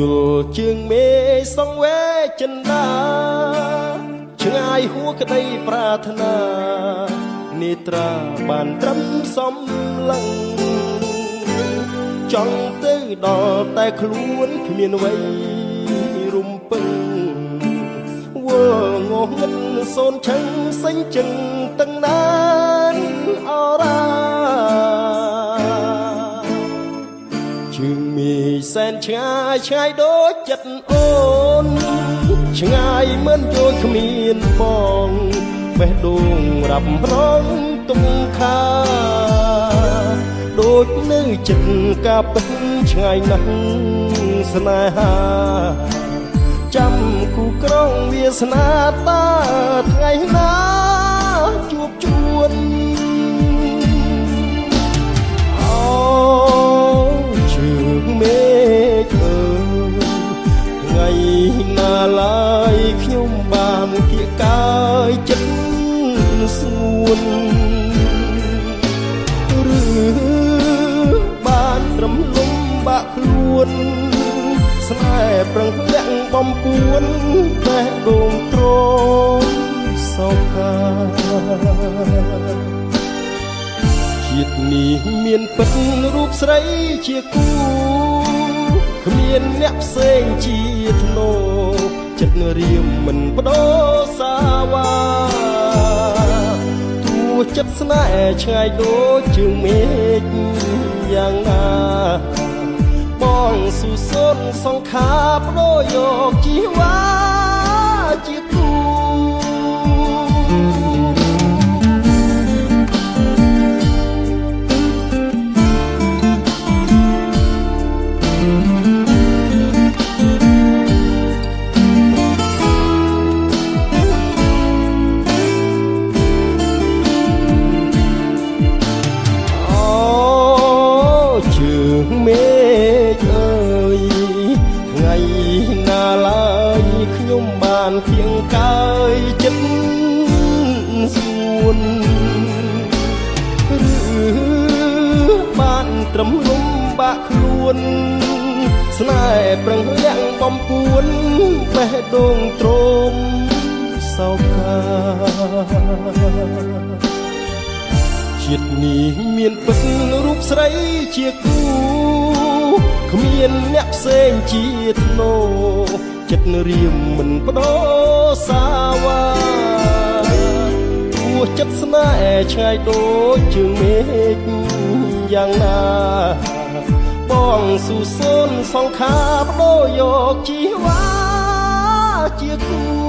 ល់ជើងមេសងវេចិនដាឆ្ងាយហួក្តីប្រាថ្នានេត្រាបានត្រឹមសំឡឹងចង់ទៅដល់តែខ្លួនគ្មានអ្វីរំពឹងវល់ងងឹតសូនឆឹងសេញចឹងទាំងណានអរ៉ាជើងមីសែនឆ្ងាយឆ្ងាយដូចចិត្តអូនឆ្ងាយមិនយល់គ្មានបងបេះដូងរ៉ាប់រងទុំខាដូចនៅចិត្តកាពិតឆ្ងាយណាស់ស្នេហាចាំគូក្រងវាសនាតាថ្ងៃណាជួបជួនអូជើងមេឃអើយថ្ងៃណាឡើយខ្ញុំបានគៀកកាយចិត្តស្ងួនឬបានត្រឹមលំបាក់ខ្លួនស្នេហ៍ប្រឹងលាក់បំពួនតែដួងទ្រមសោកាជាតិនេះមានពិតរូបស្រីជាគូគ្មានអ្នកផ្សេងជាធ្នោចិត្តរៀមមិនបដូរសាវ៉ាទោះចិត្តស្នេហ៍ឆ្ងាយដូចជើងមេឃយ៉ាងណាបងស៊ូសូនសង្ខារបដូរយកជីវ៉ាជាគូមេឃអើយថ្ងៃណាឡើយខ្ញុំបានគៀងកាយចិត្តស្ងួនឬបានត្រឹមលំបាក់ខ្លួនស្នេហ៍ប្រឹងលាក់បំពួនបេះដូងទ្រមសោកាជាតិនេះមានពិតរូបស្រីជាគូគ្មានអ្នកផ្សេងជាធ្នោចិត្តរៀមមិនបដូរសាវ៉ាទោះចិត្តស្នេហ៍ឆ្ងាយដូចជើងមេឃយ៉ាងណាបងស៊ូសូនសង្ខារបដូរយកជីវ៉ាជាគូ